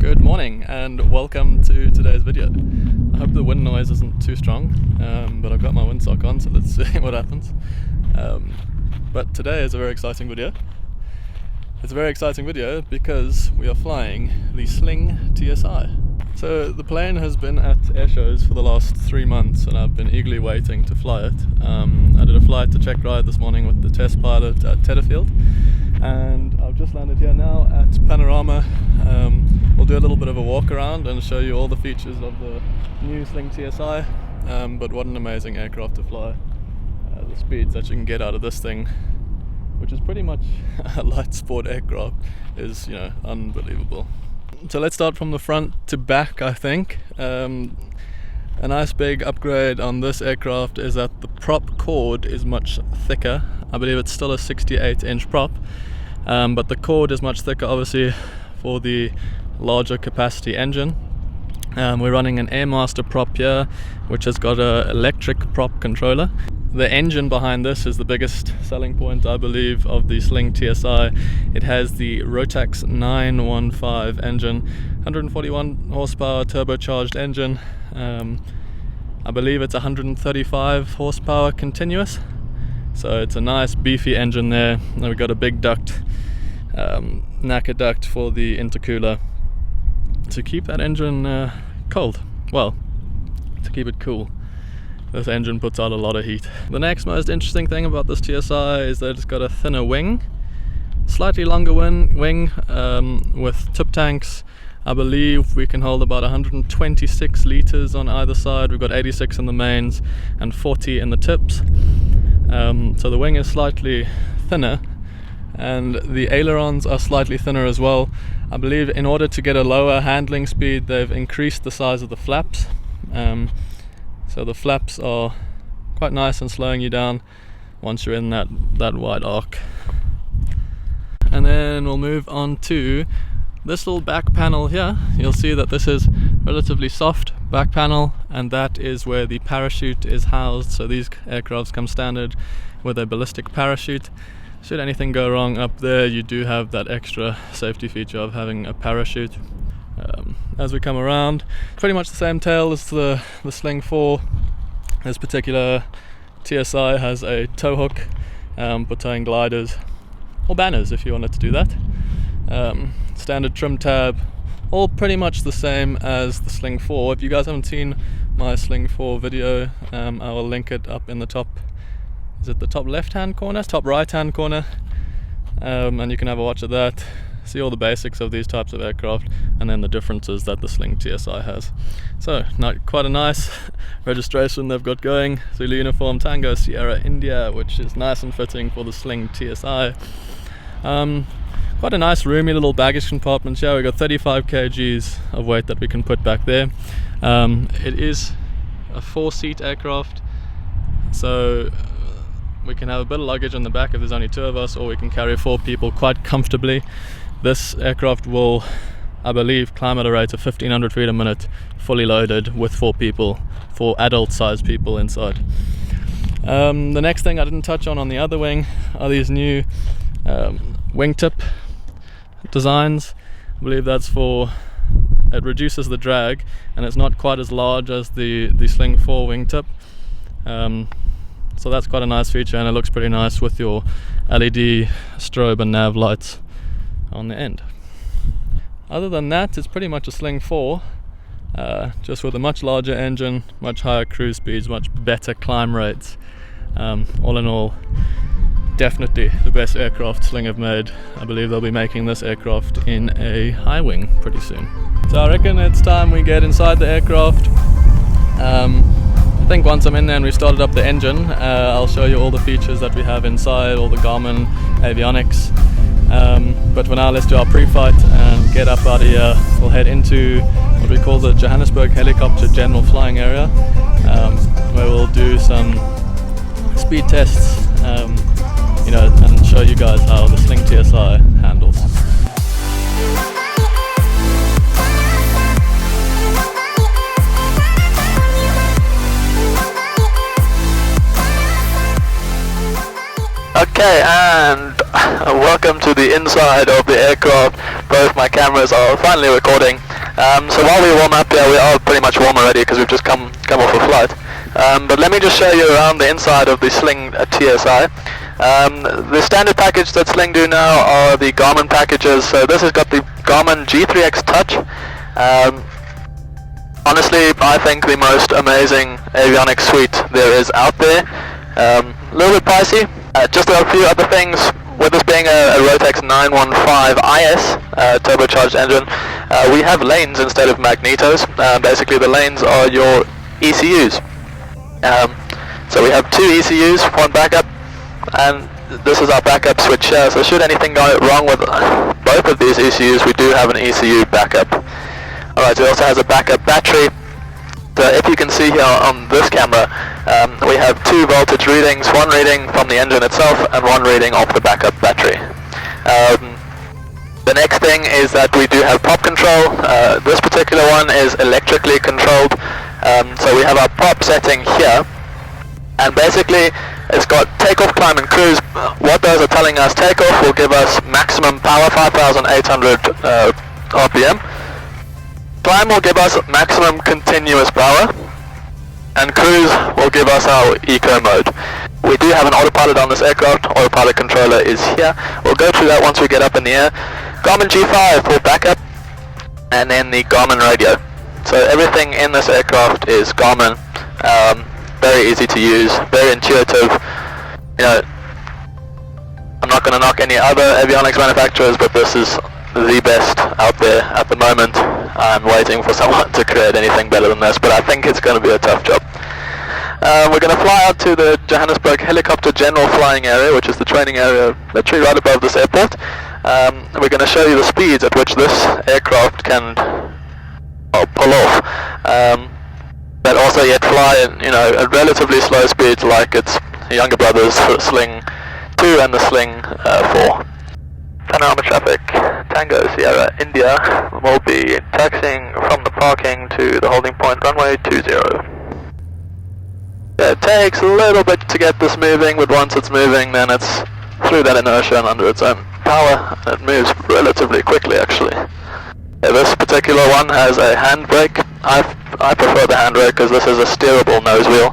Good morning and welcome to today's video. I hope the wind noise isn't too strong, but I've got my windsock on, so let's see what happens. But today is a very exciting video. It's a very exciting video because we are flying the Sling TSI. So the plane has been at airshows for the last 3 months and I've been eagerly waiting to fly it. I did a flight to check ride this morning with the test pilot at Tedderfield, and I've just landed here now at Panorama. We'll do a little bit of a walk around and show you all the features of the new Sling TSI, but what an amazing aircraft to fly. The speeds that you can get out of this thing, which is pretty much a light sport aircraft, is, unbelievable. So let's start from the front to back, I think. A nice big upgrade on this aircraft is that the prop cord is much thicker. I believe it's still a 68-inch prop, but the cord is much thicker, obviously, for the larger capacity engine. We're running an Airmaster prop here, which has got an electric prop controller. The engine behind this is the biggest selling point, I believe, of the Sling TSI. It has the ROTAX 915 engine, 141 horsepower turbocharged engine. I believe it's 135 horsepower continuous. So it's a nice beefy engine there. And we've got a big duct, NACA duct for the intercooler to keep that engine cold. Well, to keep it cool. This engine puts out a lot of heat. The next most interesting thing about this TSI is that it's got a thinner wing, slightly longer wing with tip tanks. I believe we can hold about 126 litres on either side. We've got 86 in the mains and 40 in the tips. So the wing is slightly thinner and the ailerons are slightly thinner as well. I believe in order to get a lower handling speed, they've increased the size of the flaps. So the flaps are quite nice and slowing you down once you're in that wide arc. And then we'll move on to this little back panel here. You'll see that this is relatively soft back panel, and that is where the parachute is housed. So these aircrafts come standard with a ballistic parachute. Should anything go wrong up there, you do have that extra safety feature of having a parachute. As we come around, pretty much the same tail as the Sling 4. This particular TSI has a tow hook for towing gliders or banners if you wanted to do that. Standard trim tab, all pretty much the same as the Sling 4. If you guys haven't seen my Sling 4 video, I will link it up in the top, is it the top left hand corner? Top right hand corner, and you can have a watch of that. See all the basics of these types of aircraft and then the differences that the Sling TSI has. So quite a nice registration they've got going. Zulu uniform Tango Sierra India, which is nice and fitting for the Sling TSI. Quite a nice roomy little baggage compartment here. We've got 35 kgs of weight that we can put back there. It is a 4-seat aircraft, so we can have a bit of luggage in the back if there's only 2 of us, or we can carry 4 people quite comfortably. This aircraft will, I believe, climb at a rate of 1500 feet a minute, fully loaded with 4 people, 4 adult-sized people inside. The next thing I didn't touch on the other wing are these new Wingtip Designs. I believe that's it reduces the drag, and it's not quite as large as the Sling 4 wingtip. So that's quite a nice feature, and it looks pretty nice with your LED strobe and nav lights on the end. Other than that, it's pretty much a Sling 4, just with a much larger engine, much higher cruise speeds, much better climb rates. All in all, definitely the best aircraft Sling have made. I believe they'll be making this aircraft in a high wing pretty soon. So I reckon it's time we get inside the aircraft. I think once I'm in there and we started up the engine, I'll show you all the features that we have inside, all the Garmin avionics. But for now, let's do our pre-flight and get up out of here. We'll head into what we call the Johannesburg Helicopter General Flying Area, where we'll do some speed tests, and show you guys how the Sling TSI handles. Okay, and welcome to the inside of the aircraft. Both my cameras are finally recording. So while we warm up, yeah, we are pretty much warm already because we've just come off a flight. But let me just show you around the inside of the Sling TSI. The standard package that Sling do now are the Garmin packages. So this has got the Garmin G3X Touch. Honestly, I think the most amazing avionics suite there is out there. A little bit pricey. Just a few other things. With this being a ROTAX 915iS turbocharged engine, we have lanes instead of magnetos. Basically the lanes are your ECUs. So we have two ECUs, one backup, and this is our backup switch here. So should anything go wrong with both of these ECUs, we do have an ECU backup. Alright, so it also has a backup battery. So if you can see here on this camera, we have two voltage readings, one reading from the engine itself and one reading off the backup battery. The next thing is that we do have prop control. This particular one is electrically controlled. So we have our prop setting here, and basically it's got takeoff, climb and cruise. What those are telling us, takeoff will give us maximum power, 5,800 RPM. Climb will give us maximum continuous power, and cruise will give us our eco mode. We do have an autopilot on this aircraft. Autopilot controller is here. We'll go through that once we get up in the air. Garmin G5 for backup, and then the Garmin radio. So everything in this aircraft is Garmin. Very easy to use, very intuitive. You know, I'm not going to knock any other avionics manufacturers, but this is the best out there at the moment. I'm waiting for someone to create anything better than this, but I think it's going to be a tough job. We're going to fly out to the Johannesburg Helicopter General Flying Area, which is the training area literally right above this airport. We're going to show you the speeds at which this aircraft can pull off. But also yet fly at relatively slow speeds like its younger brothers, Sling 2 and the Sling 4. Panorama traffic, Tango Sierra India will be taxiing from the parking to the holding point, runway 20. It takes a little bit to get this moving, but once it's moving then it's through that inertia and under its own power, and it moves relatively quickly actually. This particular one has a handbrake. I prefer the handbrake because this is a steerable nose wheel.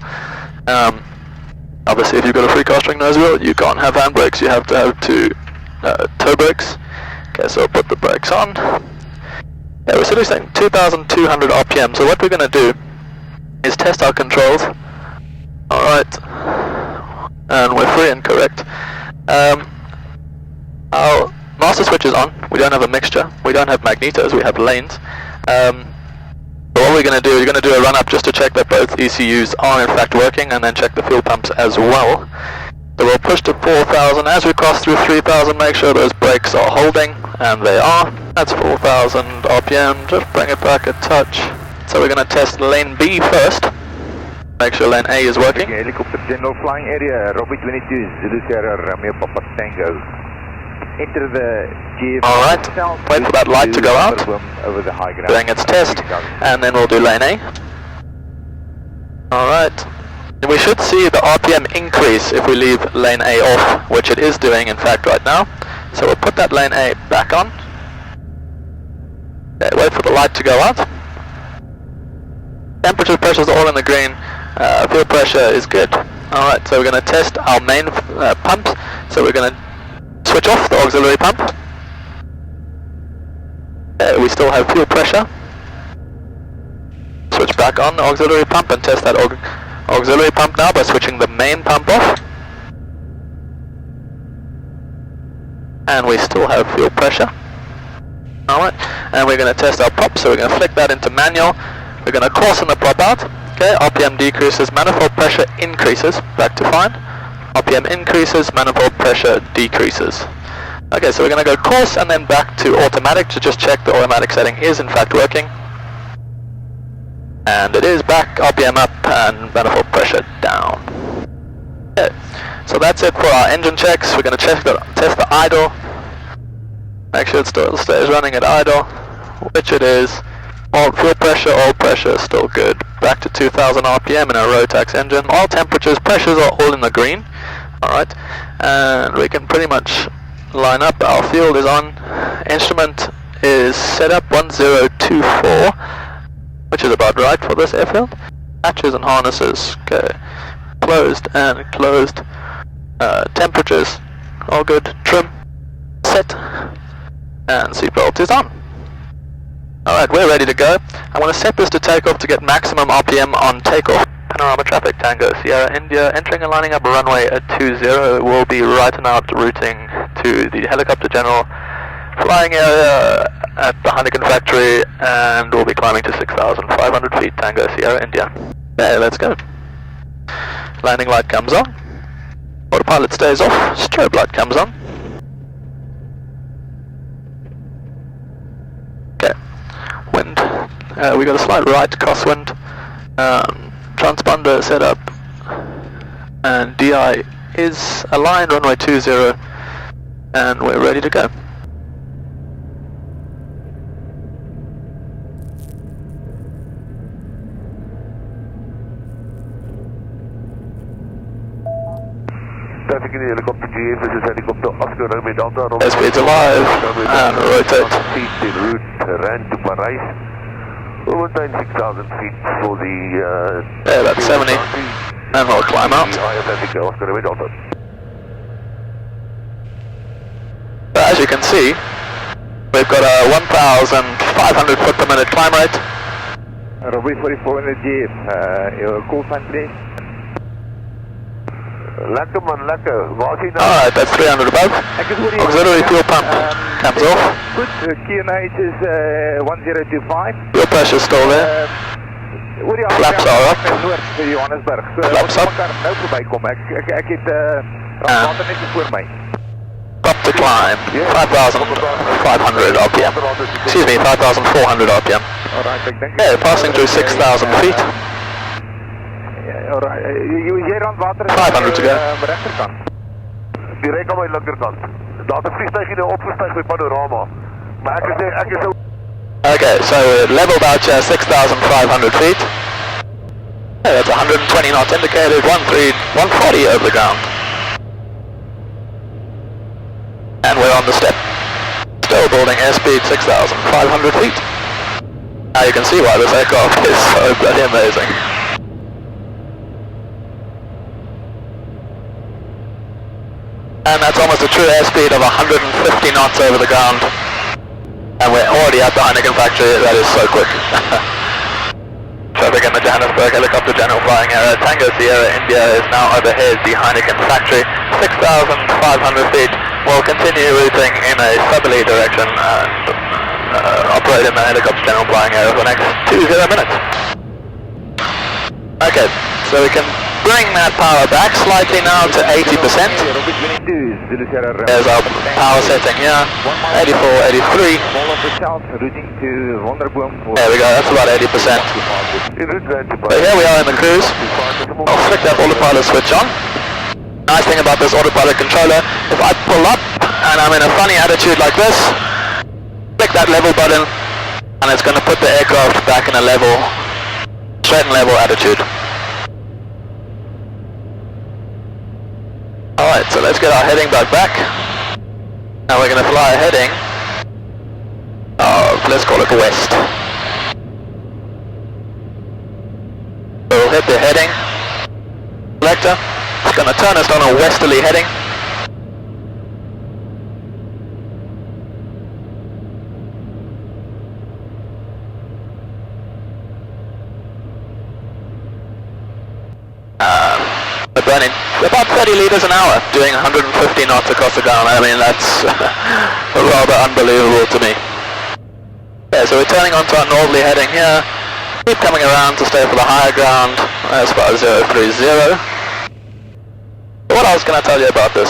Obviously if you've got a free castering nose wheel you can't have handbrakes, you have to have two toe brakes. Okay, so I'll put the brakes on. Yeah, we're still saying 2,200 RPM, so what we're going to do is test our controls. Alright, and we're free and correct. Our master switch is on. We don't have a mixture, we don't have magnetos, we have lanes. So what we're going to do, we're going to do a run up just to check that both ECUs are in fact working, and then check the fuel pumps as well. So we'll push to 4,000. As we cross through 3,000, make sure those brakes are holding, and they are. That's 4,000 RPM, just bring it back a touch. So we're going to test lane B first, make sure lane A is working. Helicopter General Flying Area, Robbie 22, Zulu Sierra, Romeo Papa Tango. Enter the GF. Alright, wait for that light to go out, over the high ground. doing its test, and then we'll do lane A. Alright. We should see the RPM increase if we leave lane A off, which it is doing in fact right now. So we'll put that lane A back on. Okay, wait for the light to go out. Temperature, pressures are all in the green. Fuel pressure is good. Alright, so we're going to test our main pumps. So we're going to switch off the auxiliary pump. We still have fuel pressure. Switch back on the auxiliary pump and test that auxiliary pump now by switching the main pump off. And we still have fuel pressure. Alright, and we're going to test our prop, so we're going to flick that into manual. We're going to coarsen the prop out. Okay, RPM decreases, manifold pressure increases, back to fine. RPM increases, manifold pressure decreases. Okay, so we're going to go coarse and then back to automatic to just check the automatic setting is in fact working. And it is back, RPM up and manifold pressure down. Okay, so that's it for our engine checks. We're going to test the idle. Make sure it still stays running at idle, which it is. All fuel pressure, oil pressure is still good. Back to 2,000 RPM in our ROTAX engine. All temperatures, pressures are all in the green. Alright, and we can pretty much line up. Our field is on. Instrument is set up 1024, which is about right for this airfield. Hatches and harnesses, okay. Closed and closed. Temperatures, all good. Trim, set, and seatbelt is on. Alright, we're ready to go. I want to set this to takeoff to get maximum RPM on takeoff. Panorama traffic, Tango Sierra India, entering and lining up runway at 20. We'll be right out routing to the helicopter general flying area at the Heineken factory, and we'll be climbing to 6,500 feet, Tango Sierra India. There, let's go. Landing light comes on. Autopilot stays off. Strobe light comes on. Okay. Wind. We got a slight right crosswind. Transponder set up. And DI is aligned, runway 20. And we're ready to go. Traffic in the helicopter GF, this is helicopter Oscar Romeo Delta. Airspeed's alive, and rotate. Feet en route, Rennes to Paris. Over 96,000 feet for the... yeah, that's 70. And we'll climb out. Oscar Romeo Delta. But as you can see, we've got a 1,500 foot per minute climb rate. Runway 44 in the GF, your call sign please. Lekker man, lekker. Waar is hij nou? Alright, that's 300 above. Auxiliary fuel pump comes off. Good, QNH is 1025. Fuel pressure's still there. Flaps are up. Johannesburg. Flaps up. Nou voorbij komen. Ek het water netjes voor mij. Up to climb, 5,500 RPM. Excuse me, 5,400 RPM. Yeah, passing through 6,000 feet. Jy rand water 500 to go. Rechterkant. Direct aan my linkerkant. Daar het 'n vliegtuig hier opgestyg by Panorama. Maar ek is Okay, so we're leveled out here 6,500 feet. Yeah, that's 120 knots indicated, 140 over the ground. And we're on the step. Still building airspeed 6,500 feet. Now you can see why this aircraft is so bloody amazing. And that's almost a true airspeed of 150 knots over the ground. And we're already at the Heineken factory. That is so quick. Traffic in the Johannesburg helicopter general flying area. Tango Sierra India is now overhead the Heineken factory. 6,500 feet. We'll continue routing in a southerly direction and operate in the helicopter general flying area for the next 20 minutes. Okay, so we can bring that power back slightly now to 80%. There's our power setting here, 84, 83. There we go, that's about 80%. So here we are in the cruise. I'll flick that autopilot switch on. Nice thing about this autopilot controller, if I pull up and I'm in a funny attitude like this, click that level button and it's going to put the aircraft back in a level, straight and level attitude. Alright, so let's get our heading back. Now we're going to fly a heading of, let's call it west. So we'll hit the heading selector. It's going to turn us on a westerly heading. We're burning about 30 litres an hour, doing 150 knots across the ground. I mean, that's rather unbelievable to me. Yeah, so we're turning onto our northerly heading here. Keep coming around to stay for the higher ground as far as 030. What else can I tell you about this?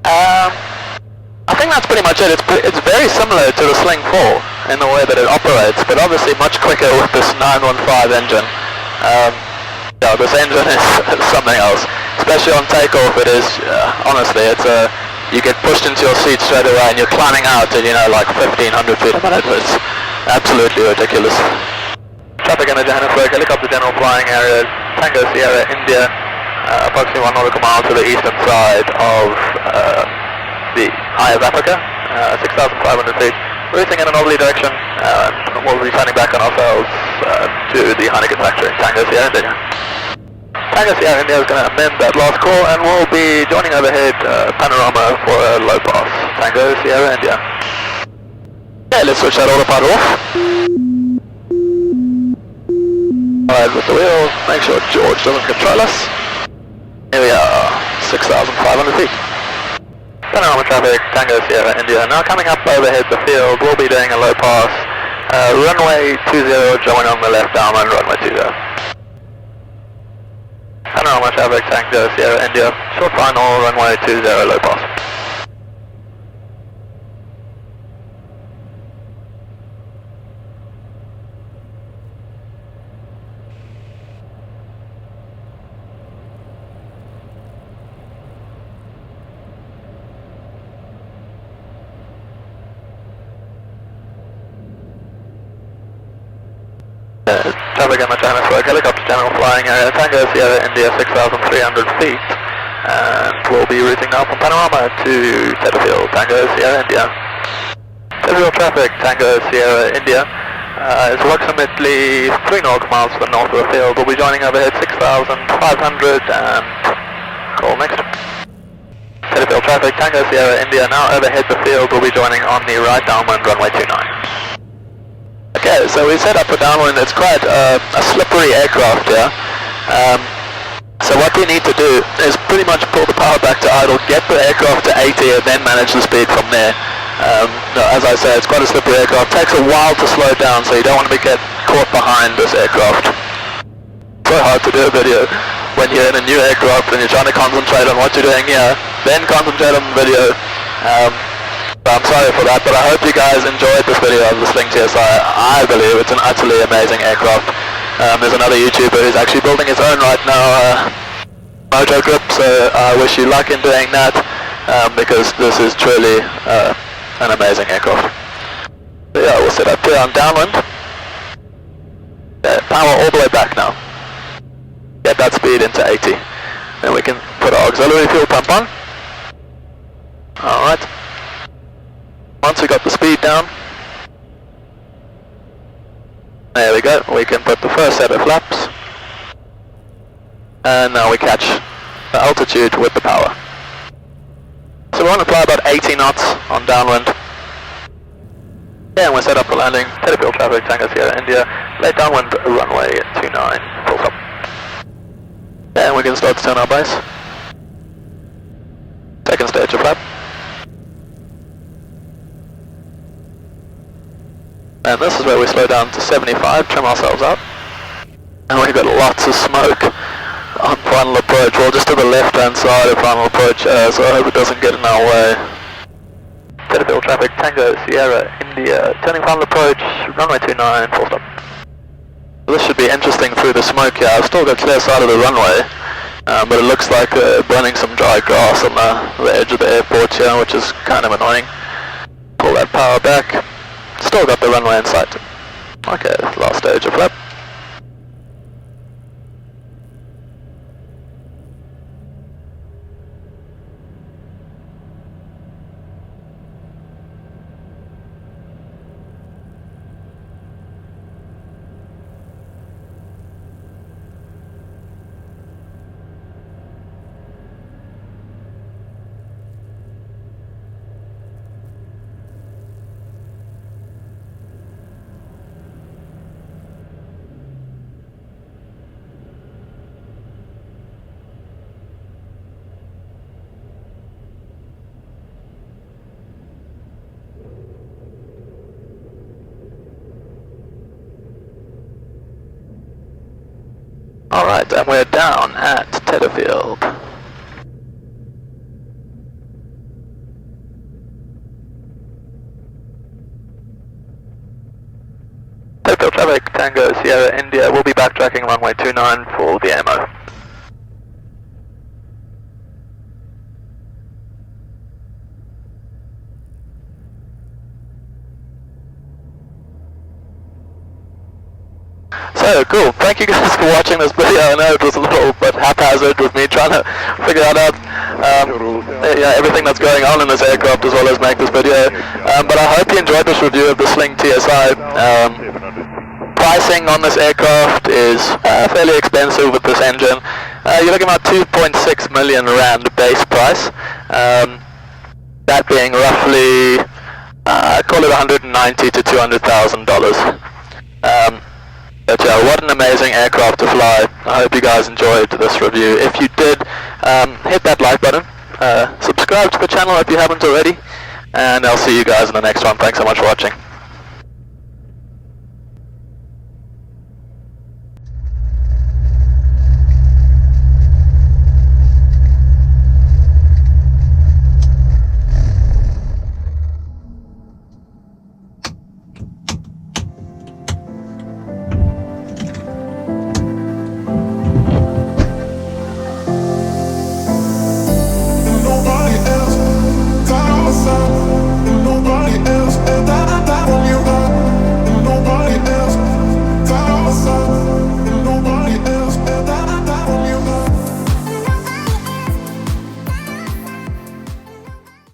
I think that's pretty much it. It's very similar to the Sling 4 in the way that it operates, but obviously much quicker with this 915 engine. Yeah, this engine is something else. Especially on takeoff, it is, honestly, it's you get pushed into your seat straight away and you're climbing out at, like 1,500 feet a minute. It's absolutely ridiculous. Traffic in the Johannesburg helicopter general flying area, Tango Sierra India, approximately 1 nautical mile to the eastern side of the Eye of Africa, 6,500 feet. routing in an oblique direction, we'll be turning back on ourselves to the Heineken factory, Tango Sierra India. Tango Sierra India is going to amend that last call and we'll be joining overhead panorama for a low pass, Tango Sierra India. Okay, let's switch that autopilot off. Alright, with the wheel, make sure George doesn't control us. Here we are, 6,500 feet. Panorama traffic, Tango Sierra India. Now coming up overhead the field, we'll be doing a low pass. Runway 20, join on the left downwind, runway 20. Panorama traffic, Tango Sierra India. Short final, runway 20, low pass. Traffic in the Johannesburg helicopter channel flying Tango Sierra India 6,300 feet, and we'll be routing now from Panorama to Tetterfield, Tango Sierra India. Tetterfield traffic, Tango Sierra India, is approximately 3 nautical miles to the north of the field. We'll be joining overhead 6,500 and call next. Tetterfield traffic, Tango Sierra India, now overhead the field. We'll be joining on the right downwind, runway 29. Okay, so we set up a downwind. It's quite a slippery aircraft here. So what we need to do is pretty much pull the power back to idle, get the aircraft to 80 and then manage the speed from there. As I say, it's quite a slippery aircraft. It takes a while to slow down, so you don't want to get caught behind this aircraft. So hard to do a video when you're in a new aircraft and you're trying to concentrate on what you're doing here, then concentrate on the video. I'm sorry for that, but I hope you guys enjoyed this video of the Sling TSI. I believe it's an utterly amazing aircraft. There's another YouTuber who's actually building his own right now, Moto Grip, so I wish you luck in doing that, because this is truly an amazing aircraft. So yeah, we'll set up here on downwind. Okay, power all the way back now. Get that speed into 80. Then we can put our auxiliary fuel pump on. Alright. Once we got the speed down, there we go, we can put the first set of flaps, and now we catch the altitude with the power. So we want to fly about 80 knots on downwind. Yeah, and we're set up for landing, Tetterfield traffic, Tango Sierra India, late downwind, runway 29, full stop. And we can start to turn our base. Second stage of flap. And this is where we slow down to 75, trim ourselves up. And we've got lots of smoke on final approach, well just to the left hand side of final approach, so I hope it doesn't get in our way. Tetterfield traffic, Tango Sierra India, turning final approach, runway 29, full stop. This should be interesting through the smoke here. I've still got clear side of the runway, but it looks like burning some dry grass on the edge of the airport here, which is kind of annoying. Pull that power back. Still got the runway in sight. Okay, last stage of flap. Alright, and we're down at Tetterfield. Tetterfield traffic, Tango Sierra India, we'll be backtracking runway 29 for the ammo. So cool, thank you guys for watching this video. I know it was a little bit haphazard with me trying to figure that out. yeah, everything that's going on in this aircraft as well as make this video. But I hope you enjoyed this review of the Sling TSI. Pricing on this aircraft is fairly expensive with this engine. You're looking at 2.6 million rand base price. That being roughly, call it $190,000 to $200,000. But yeah, what an amazing aircraft to fly. I hope you guys enjoyed this review. If you did, hit that like button, subscribe to the channel if you haven't already, and I'll see you guys in the next one. Thanks so much for watching.